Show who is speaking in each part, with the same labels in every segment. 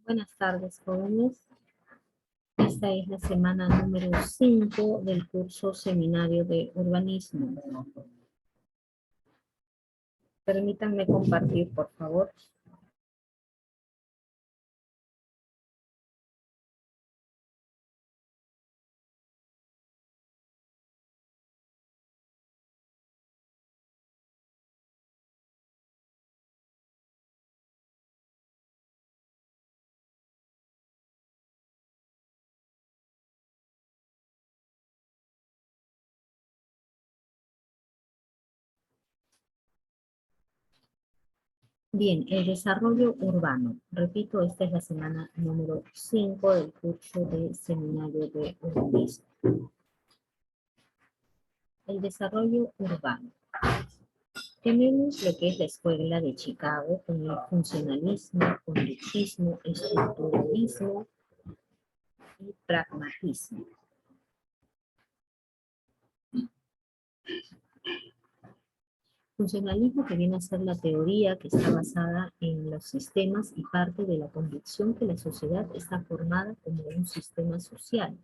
Speaker 1: Buenas tardes, jóvenes. Esta es la semana número 5 del curso Seminario de Urbanismo. Permítanme compartir, por favor. Bien, el desarrollo urbano. Repito, esta es la semana número 5 del curso de Seminario de Urbanismo. El desarrollo urbano. Tenemos lo que es la Escuela de Chicago con el funcionalismo, conductismo, estructuralismo y pragmatismo. Funcionalismo, que viene a ser la teoría que está basada en los sistemas y parte de la convicción que la sociedad está formada como un sistema social.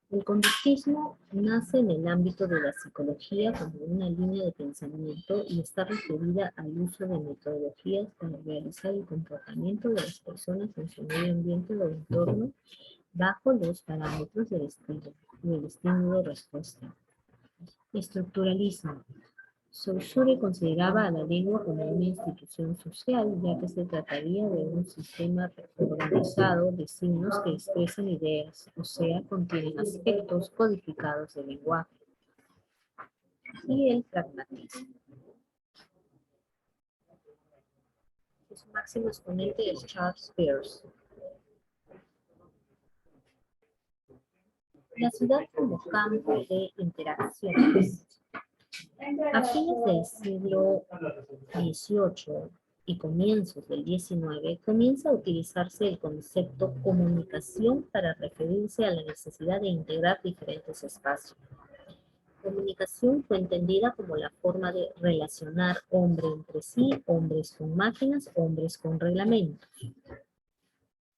Speaker 1: El conductismo nace en el ámbito de la psicología como una línea de pensamiento y está referida al uso de metodologías para realizar el comportamiento de las personas en su medio ambiente o entorno bajo los parámetros del estímulo-respuesta. Estructuralismo. Saussure consideraba a la lengua como una institución social, ya que se trataría de un sistema organizado de signos que expresan ideas, o sea, contienen aspectos codificados del lenguaje. Y el pragmatismo. Su máximo exponente es Charles Peirce. La ciudad como campo de interacciones. A fines del siglo XVIII y comienzos del XIX, comienza a utilizarse el concepto comunicación para referirse a la necesidad de integrar diferentes espacios. Comunicación fue entendida como la forma de relacionar hombre entre sí, hombres con máquinas, hombres con reglamentos.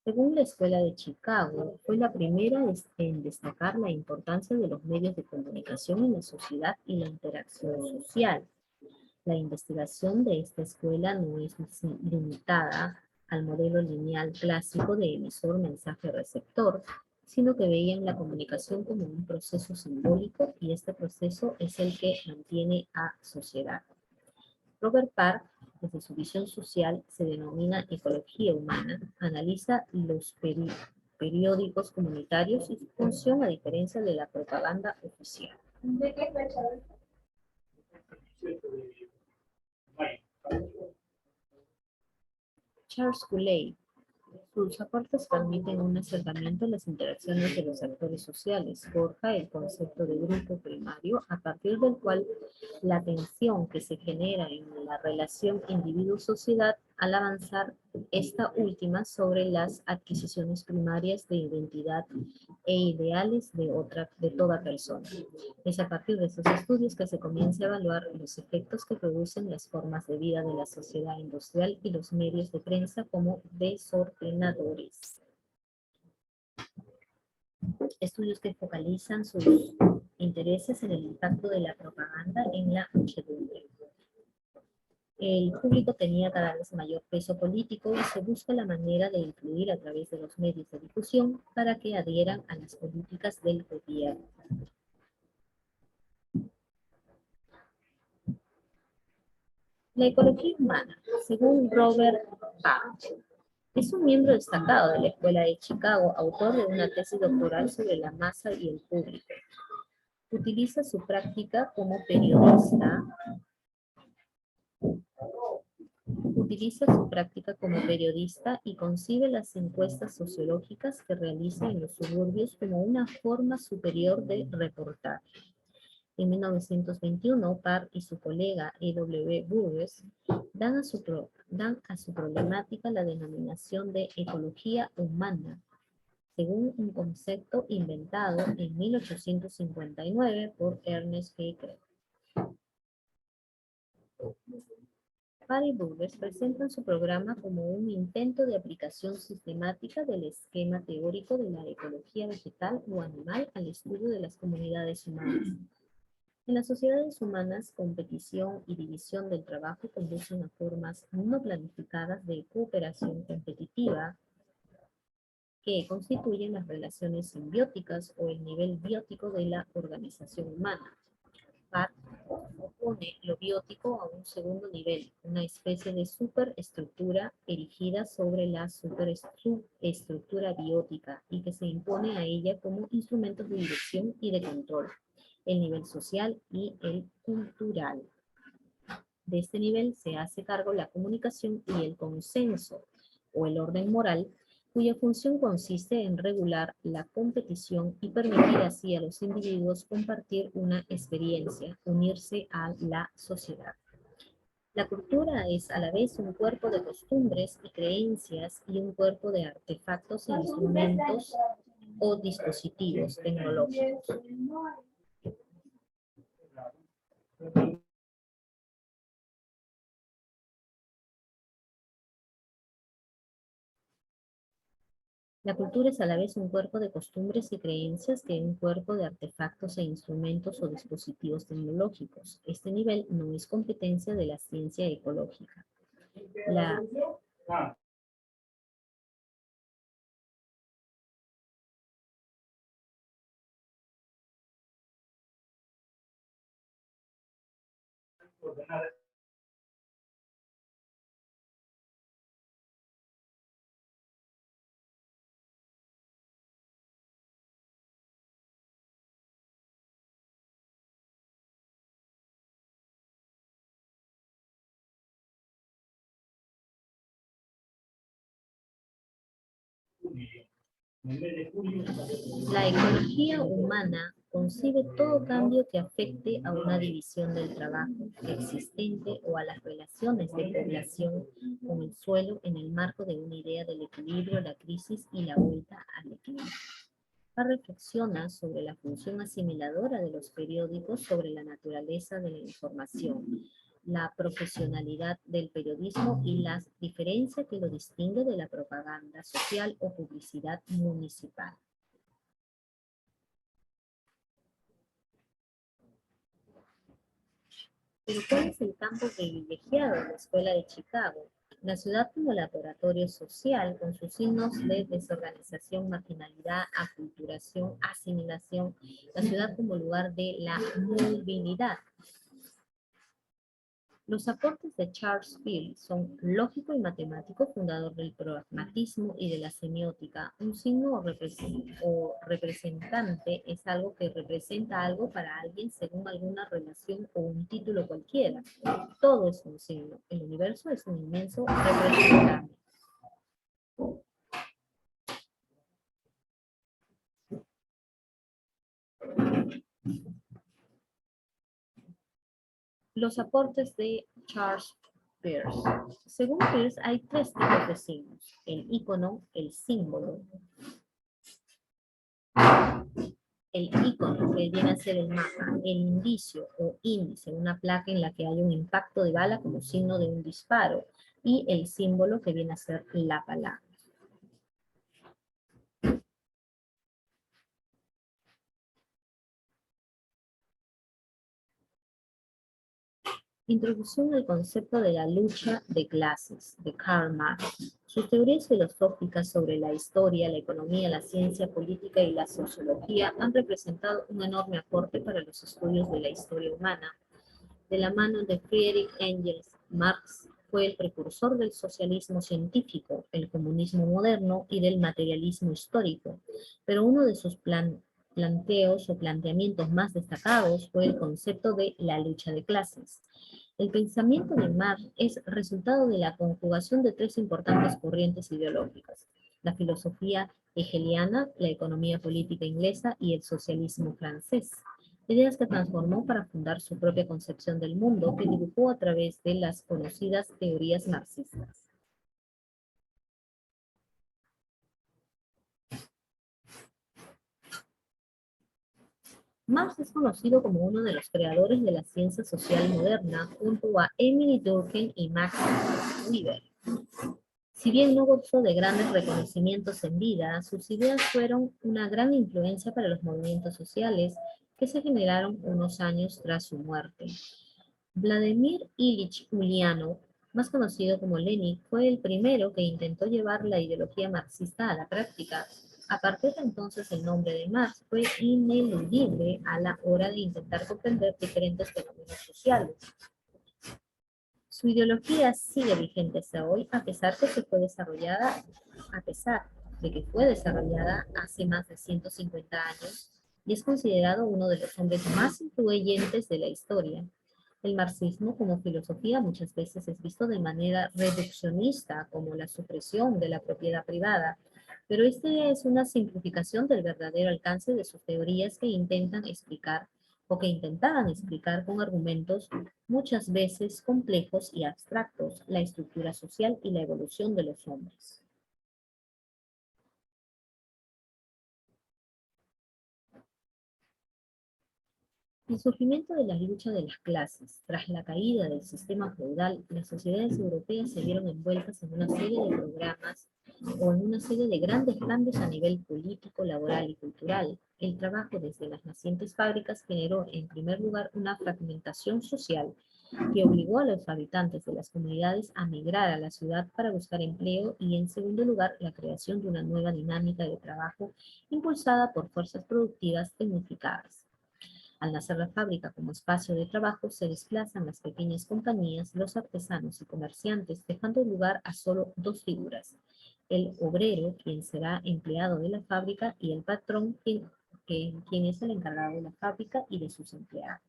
Speaker 1: Según la Escuela de Chicago, fue la primera en destacar la importancia de los medios de comunicación en la sociedad y la interacción social. La investigación de esta escuela no es limitada al modelo lineal clásico de emisor-mensaje-receptor, sino que veían la comunicación como un proceso simbólico y este proceso es el que mantiene a sociedad. Robert Park, desde su visión social, se denomina ecología humana, analiza los periódicos comunitarios y su función a diferencia de la propaganda oficial. ¿De qué fecha? Charles Cooley. Sus aportes permiten un acercamiento a las interacciones de los actores sociales. Forja el concepto de grupo primario, a partir del cual la tensión que se genera en la relación individuo-sociedad al avanzar esta última sobre las adquisiciones primarias de identidad e ideales de toda persona. Es a partir de estos estudios que se comienza a evaluar los efectos que producen las formas de vida de la sociedad industrial y los medios de prensa como desordenadores. Estudios que focalizan sus intereses en el impacto de la propaganda en la muchedumbre. El público tenía cada vez mayor peso político y se busca la manera de influir a través de los medios de difusión para que adhieran a las políticas del gobierno. La ecología humana, según Robert Park, es un miembro destacado de la Escuela de Chicago, autor de una tesis doctoral sobre la masa y el público. Utiliza su práctica como periodista y concibe las encuestas sociológicas que realiza en los suburbios como una forma superior de reportaje. En 1921, Park y su colega E.W. Burgess dan a su problemática la denominación de ecología humana, según un concepto inventado en 1859 por Ernest Haeckel. Farr y Burgess presentan su programa como un intento de aplicación sistemática del esquema teórico de la ecología vegetal o animal al estudio de las comunidades humanas. En las sociedades humanas, competición y división del trabajo conducen a formas no planificadas de cooperación competitiva que constituyen las relaciones simbióticas o el nivel biótico de la organización humana. Farr opone lo biótico a un segundo nivel, una especie de superestructura erigida sobre la subestructura biótica y que se impone a ella como instrumentos de dirección y de control, el nivel social y el cultural. De este nivel se hace cargo la comunicación y el consenso, o el orden moral, cuya función consiste en regular la competición y permitir así a los individuos compartir una experiencia, unirse a la sociedad. La cultura es a la vez un cuerpo de costumbres y creencias y un cuerpo de artefactos e instrumentos o dispositivos tecnológicos. La cultura es a la vez un cuerpo de costumbres y creencias que un cuerpo de artefactos e instrumentos o dispositivos tecnológicos. Este nivel no es competencia de la ciencia ecológica. La ecología humana concibe todo cambio que afecte a una división del trabajo existente o a las relaciones de población con el suelo en el marco de una idea del equilibrio, la crisis y la vuelta al equilibrio. Reflexiona sobre la función asimiladora de los periódicos sobre la naturaleza de la información, la profesionalidad del periodismo y la diferencia que lo distingue de la propaganda social o publicidad municipal. Pero ¿cuál es el campo privilegiado de la Escuela de Chicago? La ciudad como laboratorio social, con sus signos de desorganización, marginalidad, aculturación, asimilación. La ciudad como lugar de la movilidad. Los aportes de Charles Peirce son lógico y matemático, fundador del pragmatismo y de la semiótica. Un signo o representante es algo que representa algo para alguien según alguna relación o un título cualquiera. Todo es un signo. El universo es un inmenso representante. Los aportes de Charles Peirce. Según Peirce, hay tres tipos de signos: el ícono, el símbolo. El ícono, que viene a ser el mapa, el indicio o índice, una placa en la que hay un impacto de bala como signo de un disparo, y el símbolo, que viene a ser la palabra. Introducción al concepto de la lucha de clases, de Karl Marx. Sus teorías filosóficas sobre la historia, la economía, la ciencia política y la sociología han representado un enorme aporte para los estudios de la historia humana. De la mano de Friedrich Engels, Marx fue el precursor del socialismo científico, el comunismo moderno y del materialismo histórico, pero uno de sus planteos o planteamientos más destacados fue el concepto de la lucha de clases. El pensamiento de Marx es resultado de la conjugación de tres importantes corrientes ideológicas: la filosofía hegeliana, la economía política inglesa y el socialismo francés. Ideas que transformó para fundar su propia concepción del mundo, que dibujó a través de las conocidas teorías marxistas. Marx es conocido como uno de los creadores de la ciencia social moderna junto a Emily Durkheim y Max Weber. Si bien no gozó de grandes reconocimientos en vida, sus ideas fueron una gran influencia para los movimientos sociales que se generaron unos años tras su muerte. Vladimir Ilich Ulyanov, más conocido como Lenin, fue el primero que intentó llevar la ideología marxista a la práctica. A partir de entonces, el nombre de Marx fue ineludible a la hora de intentar comprender diferentes fenómenos sociales. Su ideología sigue vigente hasta hoy, a pesar de que fue desarrollada hace más de 150 años y es considerado uno de los hombres más influyentes de la historia. El marxismo como filosofía muchas veces es visto de manera reduccionista, como la supresión de la propiedad privada, pero esta es una simplificación del verdadero alcance de sus teorías que intentan explicar o que intentaban explicar con argumentos muchas veces complejos y abstractos la estructura social y la evolución de los hombres. El surgimiento de la lucha de las clases. Tras la caída del sistema feudal, las sociedades europeas se vieron envueltas en una serie de programas o en una serie de grandes cambios a nivel político, laboral y cultural. El trabajo desde las nacientes fábricas generó, en primer lugar, una fragmentación social que obligó a los habitantes de las comunidades a migrar a la ciudad para buscar empleo y, en segundo lugar, la creación de una nueva dinámica de trabajo impulsada por fuerzas productivas tecnificadas. Al nacer la fábrica como espacio de trabajo, se desplazan las pequeñas compañías, los artesanos y comerciantes, dejando lugar a solo dos figuras: el obrero, quien será empleado de la fábrica, y el patrón, quien es el encargado de la fábrica y de sus empleados.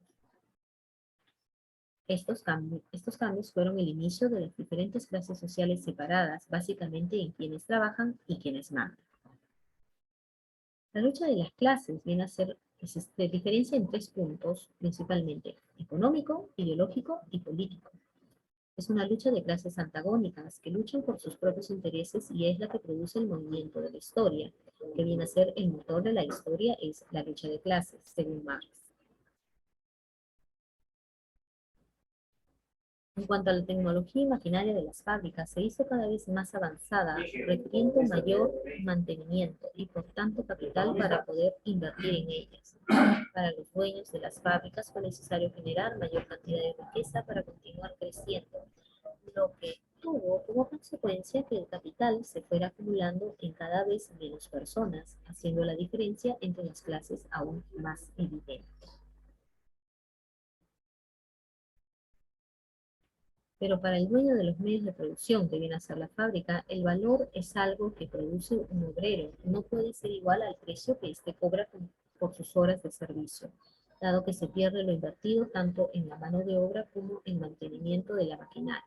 Speaker 1: Estos cambios fueron el inicio de las diferentes clases sociales separadas, básicamente en quienes trabajan y quienes mandan. La lucha de las clases viene a ser, se diferencia en tres puntos, principalmente: económico, ideológico y político. Es una lucha de clases antagónicas que luchan por sus propios intereses y es la que produce el movimiento de la historia, que viene a ser el motor de la historia, es la lucha de clases, según Marx. En cuanto a la tecnología y maquinaria de las fábricas, se hizo cada vez más avanzada, requiriendo mayor mantenimiento y por tanto capital para poder invertir en ellas. Para los dueños de las fábricas fue necesario generar mayor cantidad de riqueza para continuar creciendo, lo que tuvo como consecuencia que el capital se fuera acumulando en cada vez menos personas, haciendo la diferencia entre las clases aún más evidente. Pero para el dueño de los medios de producción, que viene a ser la fábrica, el valor es algo que produce un obrero. No puede ser igual al precio que éste cobra por sus horas de servicio, dado que se pierde lo invertido tanto en la mano de obra como en mantenimiento de la maquinaria.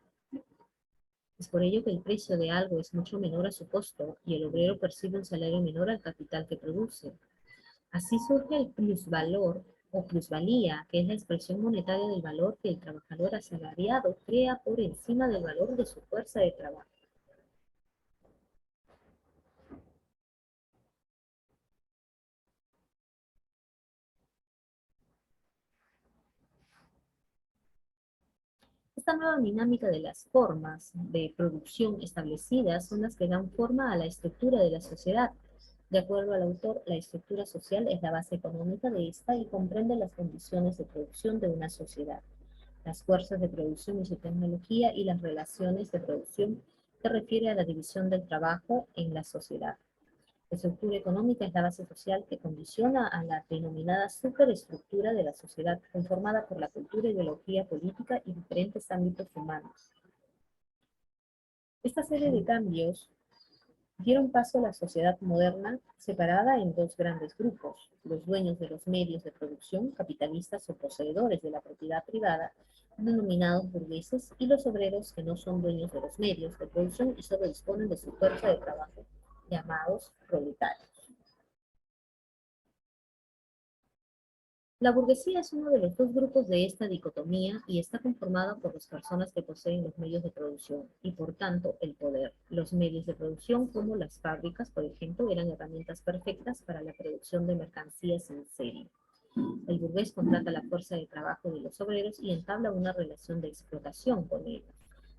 Speaker 1: Es por ello que el precio de algo es mucho menor a su costo y el obrero percibe un salario menor al capital que produce. Así surge el plusvalor o plusvalía, que es la expresión monetaria del valor que el trabajador asalariado crea por encima del valor de su fuerza de trabajo. Esta nueva dinámica de las formas de producción establecidas son las que dan forma a la estructura de la sociedad. De acuerdo al autor, la estructura social es la base económica de esta y comprende las condiciones de producción de una sociedad, las fuerzas de producción y su tecnología y las relaciones de producción que refiere a la división del trabajo en la sociedad. La estructura económica es la base social que condiciona a la denominada superestructura de la sociedad, conformada por la cultura, ideología, política y diferentes ámbitos humanos. Esta serie de cambios dieron paso a la sociedad moderna, separada en dos grandes grupos: los dueños de los medios de producción, capitalistas o poseedores de la propiedad privada, denominados burgueses, y los obreros que no son dueños de los medios de producción y solo disponen de su fuerza de trabajo, llamados proletarios. La burguesía es uno de los dos grupos de esta dicotomía y está conformada por las personas que poseen los medios de producción y, por tanto, el poder. Los medios de producción, como las fábricas, por ejemplo, eran herramientas perfectas para la producción de mercancías en serie. El burgués contrata la fuerza de trabajo de los obreros y entabla una relación de explotación con ellos.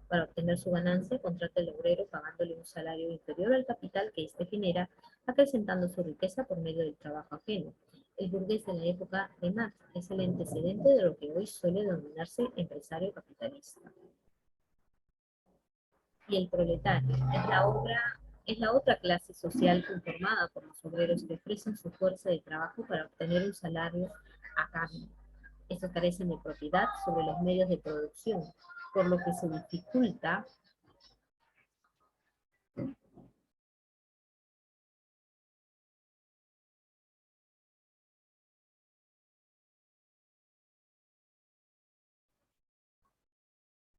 Speaker 1: Para obtener su ganancia, contrata al obrero pagándole un salario inferior al capital que éste genera, acrecentando su riqueza por medio del trabajo ajeno. El burgués de la época de Marx es el antecedente de lo que hoy suele denominarse empresario capitalista. Y el proletario es la otra clase social conformada por los obreros que ofrecen su fuerza de trabajo para obtener un salario a cambio. Estos carecen de propiedad sobre los medios de producción, por lo que se dificulta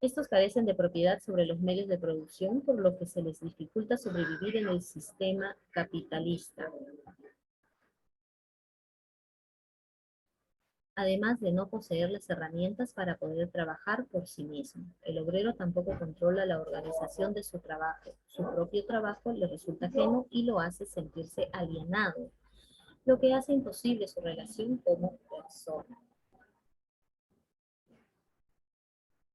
Speaker 1: Estos carecen de propiedad sobre los medios de producción, por lo que se les dificulta sobrevivir en el sistema capitalista. Además de no poseer las herramientas para poder trabajar por sí mismo. El obrero tampoco controla la organización de su trabajo. Su propio trabajo le resulta ajeno y lo hace sentirse alienado, lo que hace imposible su relación como persona.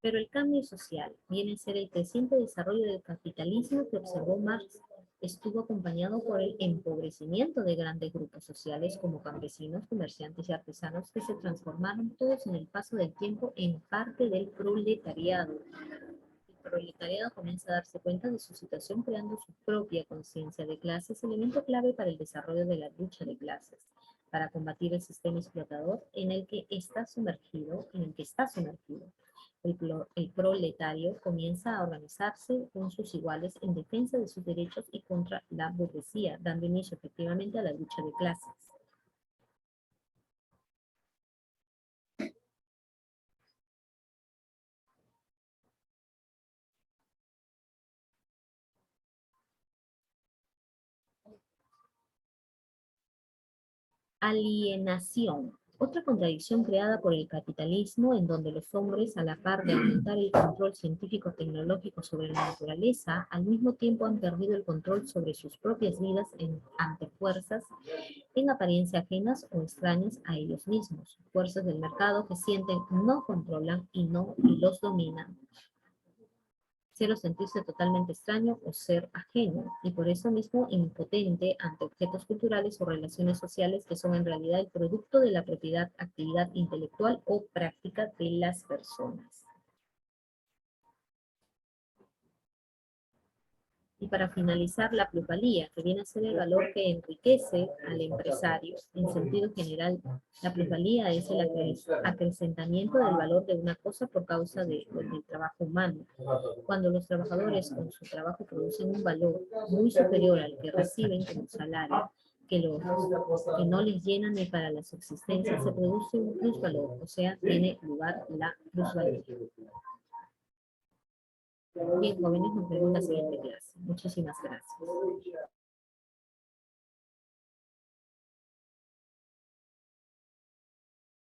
Speaker 1: Pero el cambio social viene a ser el creciente desarrollo del capitalismo que observó Marx. Estuvo acompañado por el empobrecimiento de grandes grupos sociales como campesinos, comerciantes y artesanos que se transformaron todos en el paso del tiempo en parte del proletariado. El proletariado comienza a darse cuenta de su situación creando su propia conciencia de clases, elemento clave para el desarrollo de la lucha de clases, para combatir el sistema explotador en el que está sumergido. El proletario comienza a organizarse con sus iguales en defensa de sus derechos y contra la burguesía, dando inicio efectivamente a la lucha de clases. Alienación. Otra contradicción creada por el capitalismo en donde los hombres, a la par de aumentar el control científico-tecnológico sobre la naturaleza, al mismo tiempo han perdido el control sobre sus propias vidas ante fuerzas en apariencia ajenas o extrañas a ellos mismos, fuerzas del mercado que sienten no controlan y los dominan. Ser o sentirse totalmente extraño o ser ajeno, y por eso mismo impotente ante objetos culturales o relaciones sociales que son en realidad el producto de la propiedad, actividad intelectual o práctica de las personas. Y para finalizar, la plusvalía, que viene a ser el valor que enriquece al empresario. En sentido general, la plusvalía es el acrecentamiento del valor de una cosa por causa del trabajo humano. Cuando los trabajadores con su trabajo producen un valor muy superior al que reciben como salario, que no les llena ni para la subsistencia, se produce un plusvalor, o sea, tiene lugar la plusvalía. Bien, jóvenes, nos vemos en la siguiente clase. Muchísimas gracias.